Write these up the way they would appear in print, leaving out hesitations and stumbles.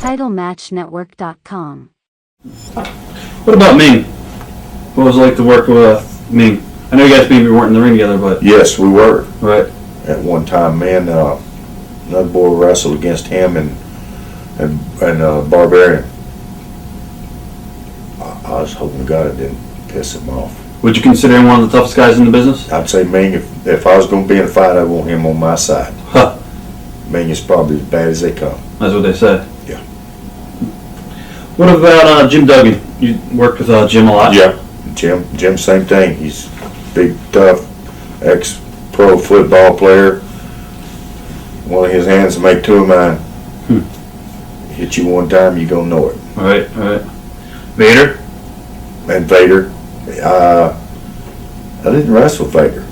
TitleMatchNetwork.com. What about Meng? What was it like to work with Meng? I know you guys maybe weren't in the ring together, but... Yes, we were. Right. At one time, man, another boy wrestled against him and Barbarian. I was hoping to God it didn't piss him off. Would you consider him one of the toughest guys in the business? I'd say Meng, if I was going to be in a fight, I'd want him on my side. Huh. Meng is probably as bad as they come. That's what they say. Yeah. What about Jim Duggan? You worked with Jim a lot? Yeah. Jim, same thing. He's big, tough, ex-pro football player. One of his hands will make two of mine. Hit you one time, you're going to know it. All right. Vader? And Vader. I didn't wrestle Vader.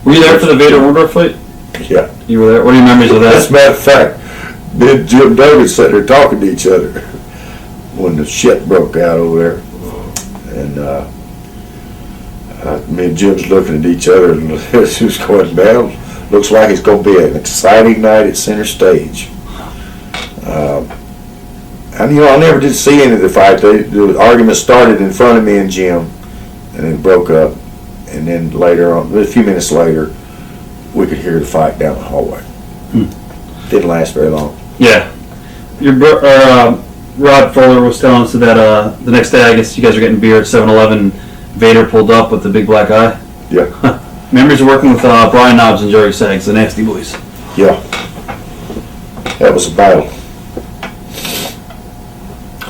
Were you there for the Vader-Orndorff fight? Yeah. You were there? What are your memories of that? As a matter of fact, me and Jim Duggan sat there talking to each other when the shit broke out over there. And me and Jim's looking at each other and it's just going down. Looks like it's going to be an exciting night at center stage. And I never did see any of the fight. The argument started in front of me and Jim, and it broke up. And then later on, a few minutes later, we could hear the fight down the hallway. Didn't last very long. Yeah. Your Rod Fuller was telling us that the next day, I guess you guys were getting beer at 7-Eleven. Vader pulled up with the big black eye. Yeah. Memories of working with Brian Knobbs and Jerry Sags, the Nasty Boys. Yeah. That was a battle.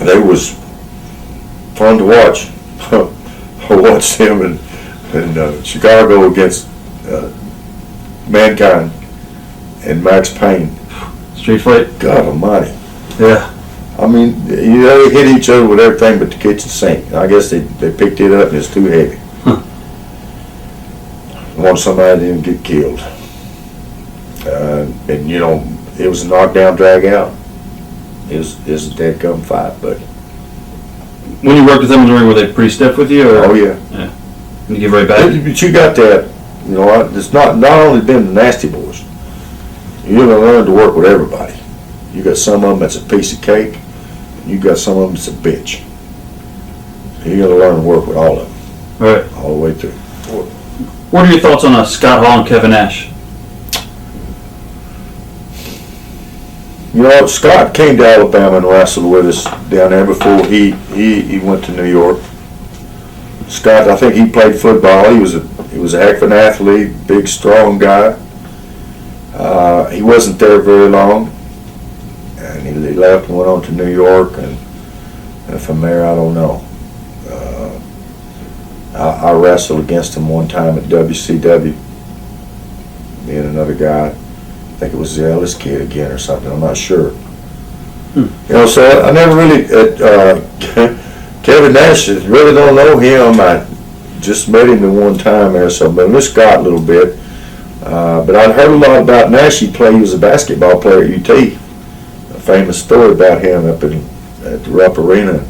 They was fun to watch. I watched him in Chicago against Mankind and Max Payne. Street fight? God almighty. Yeah. I mean, they hit each other with everything but the kitchen sink. I guess they picked it up and it's too heavy. Want somebody didn't get killed. And it was a knockdown, drag out. It was a dead gum fight, but. When you worked with them in the ring, were they pretty stiff with you? Or? Oh yeah. Yeah. And you give right back? But you got that, it's not only been the Nasty Boys. You're going to learn to work with everybody. You got some of them that's a piece of cake, and you got some of them that's a bitch. So you got to learn to work with all of them. Right. All the way through. What are your thoughts on Scott Hall and Kevin Nash? Scott came to Alabama and wrestled with us down there before he went to New York. Scott, I think he played football. He was a heck of an athlete, big, strong guy. He wasn't there very long, and he left and went on to New York, and from there, I don't know. I wrestled against him one time at WCW, me and another guy. I think it was the Ellis kid again or something. I'm not sure. So I never really Kevin Nash. Really don't know him. I just met him the one time there, so but I knew Scott a little bit. But I'd heard a lot about Nash. He was a basketball player at UT. A famous story about him up at the Rupp Arena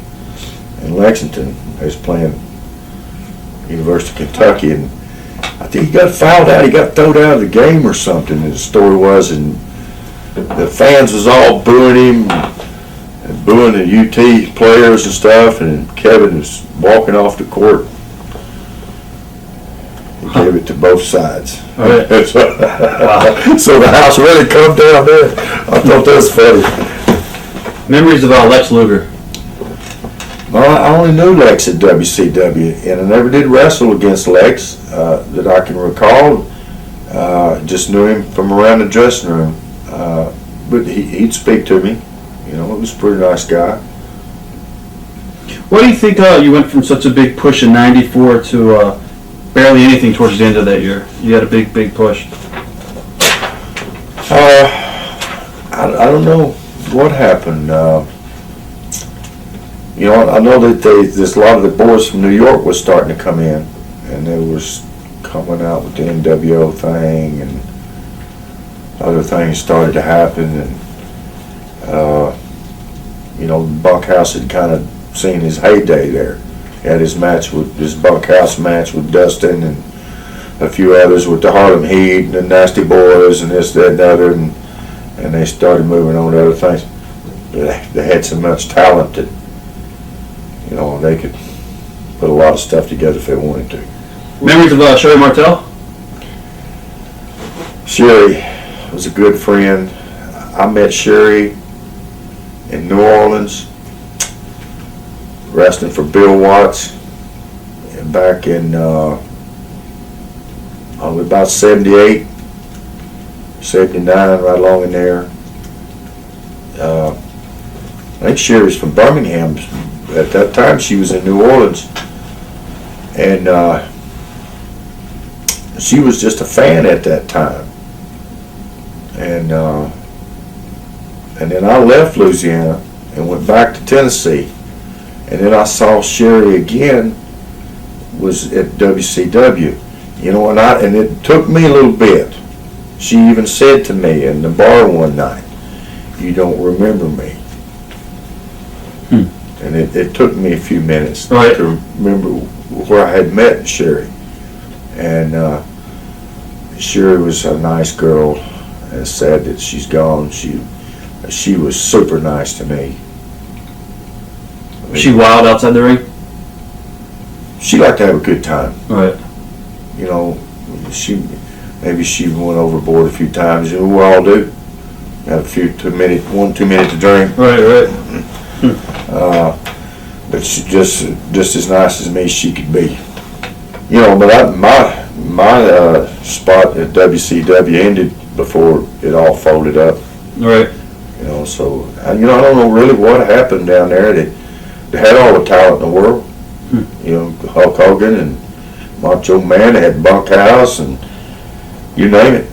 in Lexington. He was playing University of Kentucky, and I think he got fouled out. He got thrown out of the game or something. And the story was, and the fans was all booing him and booing the UT players and stuff. And Kevin was walking off the court. He gave it to both sides. Right. So the house really come down there. I thought that was funny. Memories of Lex Luger. Well, I only knew Lex at WCW, and I never did wrestle against Lex that I can recall. Just knew him from around the dressing room. But he'd speak to me. It was a pretty nice guy. What do you think you went from such a big push in '94 to barely anything towards the end of that year? You had a big push. I don't know what happened. I know that there's a lot of the boys from New York was starting to come in, and they was coming out with the NWO thing, and other things started to happen, and Bunkhouse had kind of seen his heyday there. He had his Bunkhouse match with Dustin and a few others with the Harlem Heat and the Nasty Boys and this, that, and the other, and they started moving on to other things. They had so much talent that, you know, they could put a lot of stuff together if they wanted to. Memories of Sherri Martel? Sherri was a good friend. I met Sherri in New Orleans, wrestling for Bill Watts back in about 78, 79, right along in there. I think Sherri's from Birmingham. At that time, she was in New Orleans, and she was just a fan at that time. And then I left Louisiana and went back to Tennessee, and then I saw Sherri again. Was at WCW, you know, and it took me a little bit. She even said to me in the bar one night, "You don't remember me." And it took me a few minutes to remember where I had met Sherri. And Sherri was a nice girl, and it's sad that she's gone. She was super nice to me. Was she wild outside the ring? She liked to have a good time. Right. You know, maybe she went overboard a few times. You know, we all do. Had one too many to drink. Right. But she just as nice as me she could be. You know, but my spot at WCW ended before it all folded up. Right. You know, so I don't know really what happened down there. They had all the talent in the world. You know, Hulk Hogan and Macho Man. They had Bunkhouse and you name it.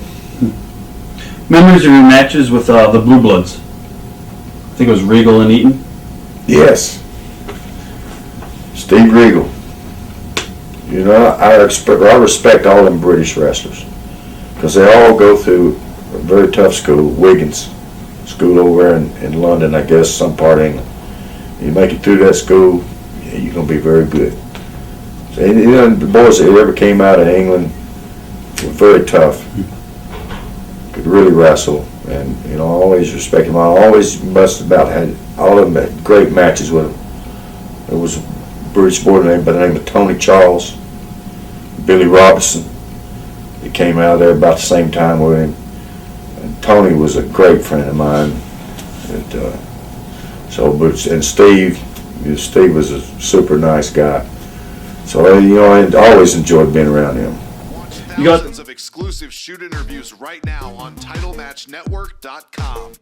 Memories of your matches with the Blue Bloods? I think it was Regal and Eaton. Yes. Steve Regal. You know, I respect all them British wrestlers because they all go through a very tough school, Wigan's school over in London, I guess, some part of England. You make it through that school, you're going to be very good. So, you know, the boys that ever came out of England were very tough. Could really wrestle, and you know, I always respect them. I always must about had all of them had great matches with them. There was a British boy by the name of Tony Charles, Billy Robinson. He came out of there about the same time with him. And Tony was a great friend of mine. And Steve was a super nice guy. So you know, I always enjoyed being around him. Thousands of exclusive shoot interviews right now on TitleMatchNetwork.com.